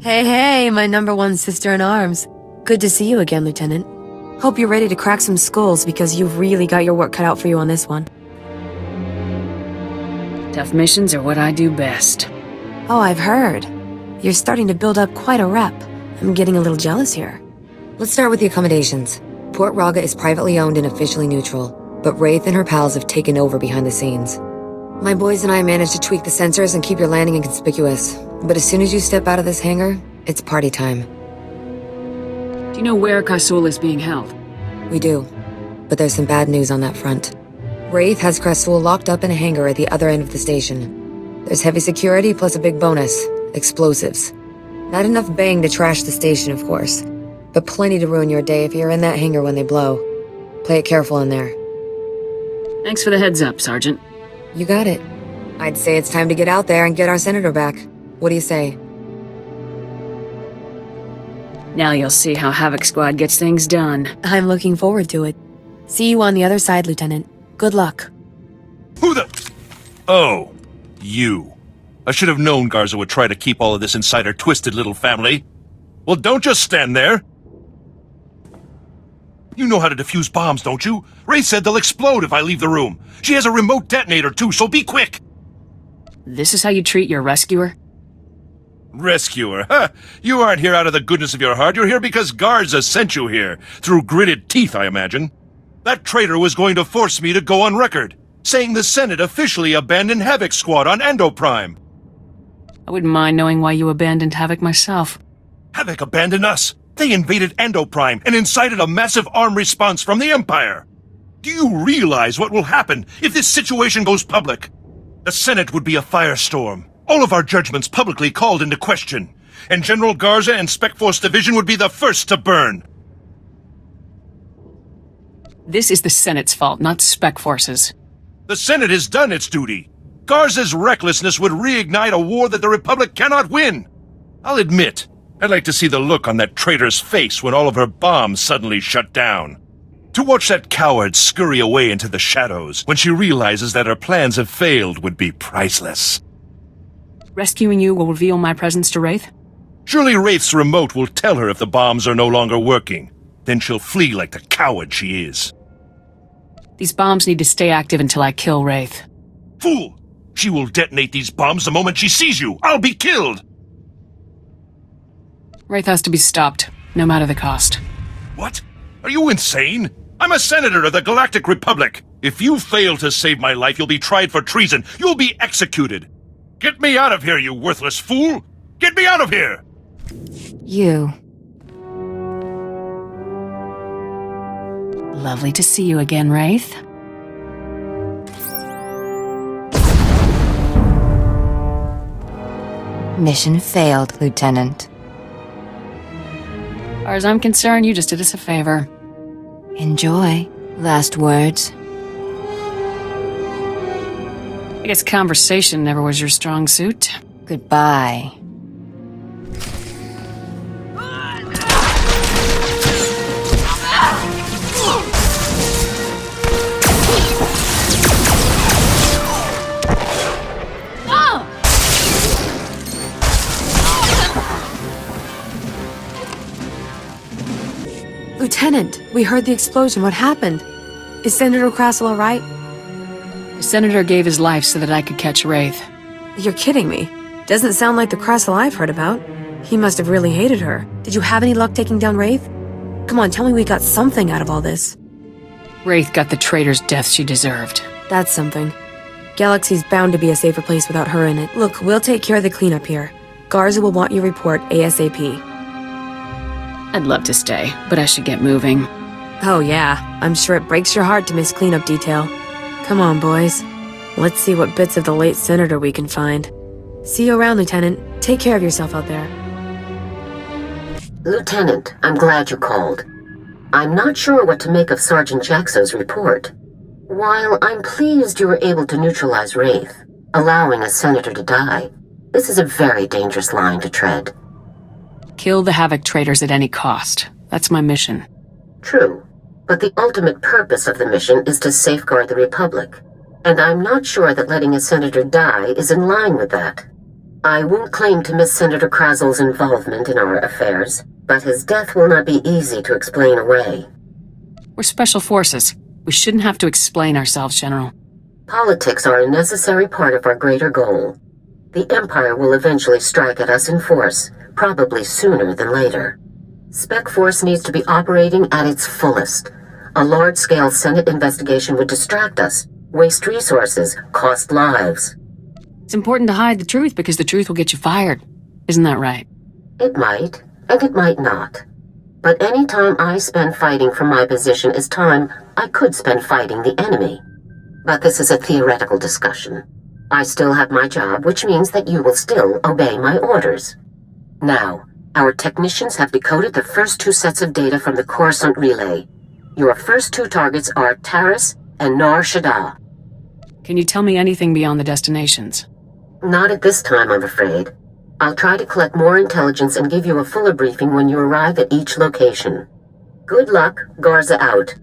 Hey, my number one sister-in-arms. Good to see you again, Lieutenant. Hope you're ready to crack some skulls because you've really got your work cut out for you on this one. Tough missions are what I do best. Oh, I've heard. You're starting to build up quite a rep. I'm getting a little jealous here. Let's start with the accommodations. Port Raga is privately owned and officially neutral, but Wraith and her pals have taken over behind the scenes. My boys and I managed to tweak the sensors and keep your landing inconspicuous, but as soon as you step out of this hangar, it's party time. Do you know where Krasul is being held? We do, but there's some bad news on that front. Wraith has Krasul locked up in a hangar at the other end of the station. There's heavy security plus a big bonus, explosives. Not enough bang to trash the station, of course, but plenty to ruin your day if you're in that hangar when they blow. Play it careful in there. Thanks for the heads up, Sergeant. You got it. I'd say it's time to get out there and get our senator back. What do you say? Now you'll see how Havoc Squad gets things done. I'm looking forward to it. See you on the other side, Lieutenant. Good luck. Who the... Oh, you. I should have known Garza would try to keep all of this inside her twisted little family. Well, don't just stand there. You know how to defuse bombs, don't you? Ray said they'll explode if I leave the room. She has a remote detonator, too, so be quick. This is how you treat your rescuer? Rescuer? Huh? You aren't here out of the goodness of your heart. You're here because Garza sent you here. Through gritted teeth, I imagine. That traitor was going to force me to go on record, saying the Senate officially abandoned Havoc Squad on Endo Prime. I wouldn't mind knowing why you abandoned Havoc myself. Havoc abandoned us. They invaded Endo Prime and incited a massive armed response from the Empire. Do you realize what will happen if this situation goes public? The Senate would be a firestorm. All of our judgments publicly called into question. And General Garza and Spec Force Division would be the first to burn. This is the Senate's fault, not Spec Force's. The Senate has done its duty. Garza's recklessness would reignite a war that the Republic cannot win. I'll admit, I'd like to see the look on that traitor's face when all of her bombs suddenly shut down. To watch that coward scurry away into the shadows when she realizes that her plans have failed would be priceless. Rescuing you will reveal my presence to Wraith? Surely Wraith's remote will tell her if the bombs are no longer working. Then she'll flee like the coward she is. These bombs need to stay active until I kill Wraith. Fool! She will detonate these bombs the moment she sees you. I'll be killed! Wraith has to be stopped, no matter the cost. What? Are you insane? I'm a senator of the Galactic Republic. If you fail to save my life, you'll be tried for treason. You'll be executed. Get me out of here, you worthless fool! Get me out of here! You. Lovely to see you again, Wraith. Mission failed, Lieutenant. As far as I'm concerned, you just did us a favor. Enjoy. Last words. I guess conversation never was your strong suit. Goodbye. Lieutenant, we heard the explosion. What happened? Is Senator Krasul all right? The Senator gave his life so that I could catch Wraith. You're kidding me. Doesn't sound like the Krasul I've heard about. He must have really hated her. Did you have any luck taking down Wraith? Come on, tell me we got something out of all this. Wraith got the traitor's death she deserved. That's something. Galaxy's bound to be a safer place without her in it. Look, we'll take care of the cleanup here. Garza will want your report ASAP. I'd love to stay, but I should get moving. Oh yeah, I'm sure it breaks your heart to miss cleanup detail. Come on, boys. Let's see what bits of the late senator we can find. See you around, Lieutenant. Take care of yourself out there. Lieutenant, I'm glad you called. I'm not sure what to make of Sergeant Jaxo's report. While I'm pleased you were able to neutralize Wraith, allowing a senator to die, this is a very dangerous line to tread. Kill the Havoc traitors at any cost. That's my mission. True, but the ultimate purpose of the mission is to safeguard the Republic, and I'm not sure that letting a senator die is in line with that. I won't claim to miss Senator Krazel's involvement in our affairs, but his death will not be easy to explain away. We're special forces. We shouldn't have to explain ourselves, General. Politics are a necessary part of our greater goal. The Empire will eventually strike at us in force, probably sooner than later. Spec Force needs to be operating at its fullest. A large-scale Senate investigation would distract us, waste resources, cost lives. It's important to hide the truth because the truth will get you fired. Isn't that right? It might, and it might not. But any time I spend fighting for my position is time I could spend fighting the enemy. But this is a theoretical discussion. I still have my job, which means that you will still obey my orders. Now, our technicians have decoded the first 2 sets of data from the Coruscant relay. Your first 2 targets are Taris and Nar Shaddaa. Can you tell me anything beyond the destinations? Not at this time, I'm afraid. I'll try to collect more intelligence and give you a fuller briefing when you arrive at each location. Good luck, Garza out.